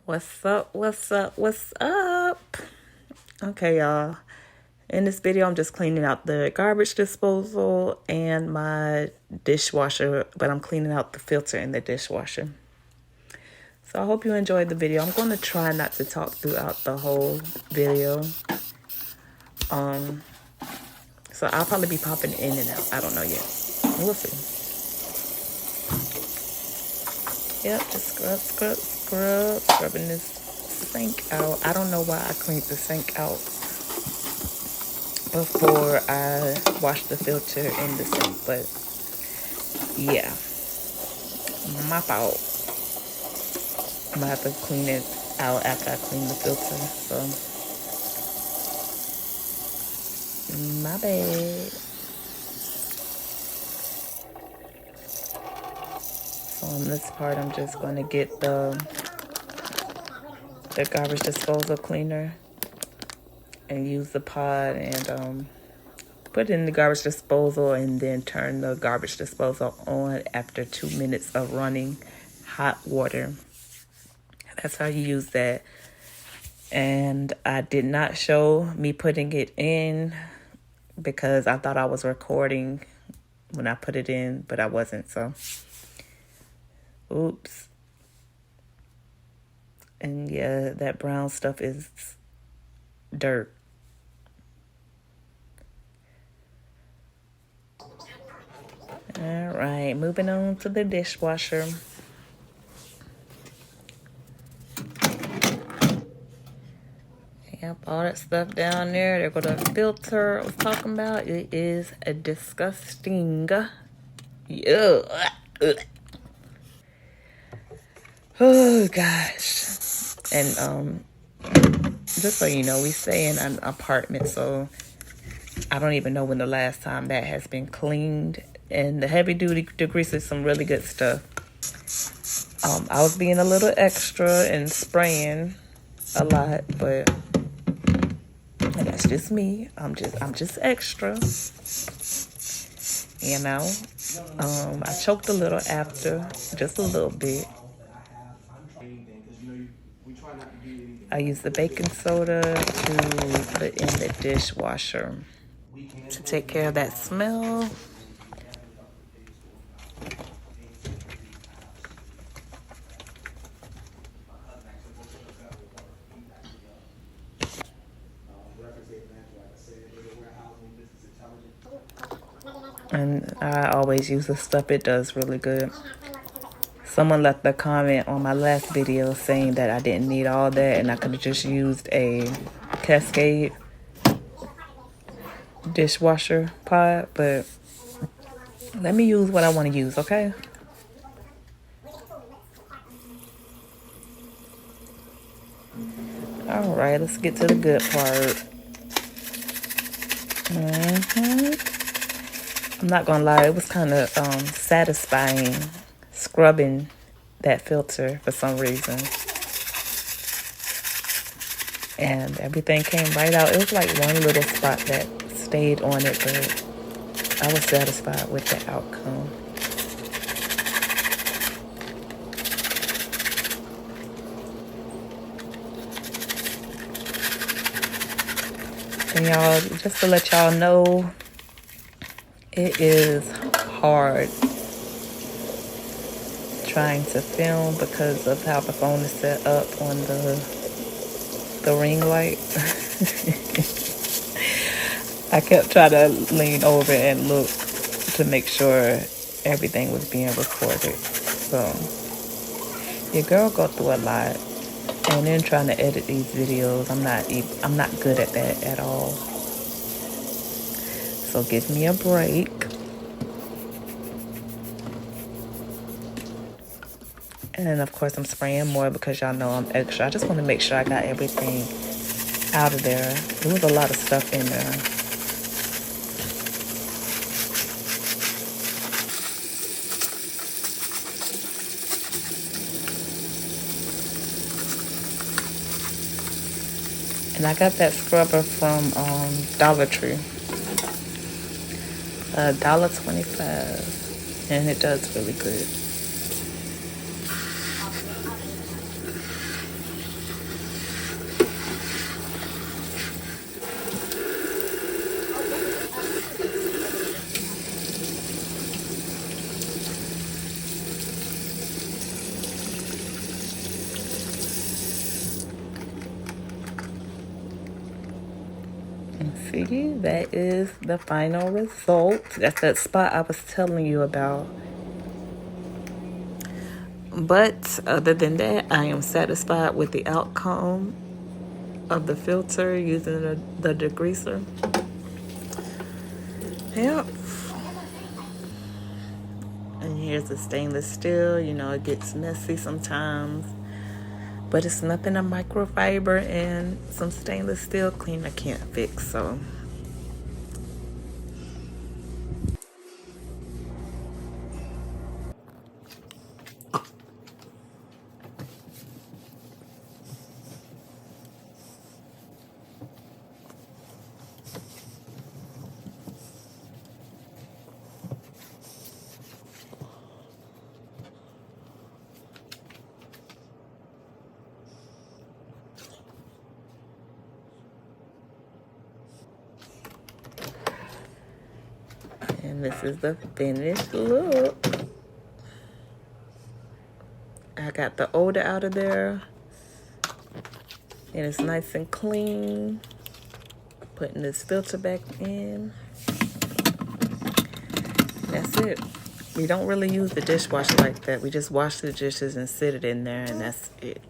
What's up? What's up? What's up? Okay, y'all. In this video, I'm just cleaning out the garbage disposal and my dishwasher, but I'm cleaning out the filter in the dishwasher. So I hope you enjoyed the video. I'm going to try not to talk throughout the whole video. So I'll probably be popping in and out. I don't know yet. We'll see. Yep, just scrubbing this sink out. I don't know why I cleaned the sink out before I wash the filter in the sink, but yeah, my fault. I'm gonna have to clean it out after I clean the filter, so my bad. So on this part, I'm just gonna get the garbage disposal cleaner and use the pod and put it in the garbage disposal and then turn the garbage disposal on after 2 minutes of running hot water. That's how you use that. And I did not show me putting it in because I thought I was recording when I put it in, but I wasn't, so oops. And yeah, that brown stuff is dirt. All right, moving on to the dishwasher. Yep, all that stuff down there. There go the filter I was talking about. It is disgusting. Yeah. Oh gosh. And just so you know, we stay in an apartment, so I don't even know when the last time that has been cleaned. And the heavy duty degreaser is some really good stuff. I was being a little extra and spraying a lot, but that's just me. I'm just extra. You know. I choked a little after, just a little bit. I use the baking soda to put in the dishwasher to take care of that smell. And I always use this stuff. It does really good. Someone left a comment on my last video saying that I didn't need all that and I could have just used a Cascade dishwasher pod, but let me use what I want to use, okay? All right, let's get to the good part. I'm not gonna lie, it was kind of satisfying scrubbing that filter for some reason. And everything came right out. It was like one little spot that stayed on it, but I was satisfied with the outcome. And y'all, just to let y'all know, it is hard trying to film because of how the phone is set up on the ring light. I kept trying to lean over and look to make sure everything was being recorded. So your girl go through a lot, and then trying to edit these videos, I'm not good at that at all. So give me a break. And then of course I'm spraying more because y'all know I'm extra. I just want to make sure I got everything out of there. There was a lot of stuff in there. And I got that scrubber from Dollar Tree. $1.25. And it does really good. And see, that is the final result. That's that spot I was telling you about. But other than that, I am satisfied with the outcome of the filter using the degreaser. Yep. And here's the stainless steel. You know, it gets messy sometimes, but it's nothing a microfiber and some stainless steel cleaner can't fix. So and this is the finished look. I got the odor out of there, and it's nice and clean. Putting this filter back in. That's it. We don't really use the dishwasher like that. We just wash the dishes and sit it in there, and that's it.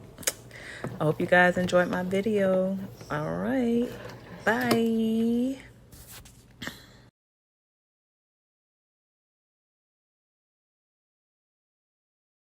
I hope you guys enjoyed my video. All right. Bye.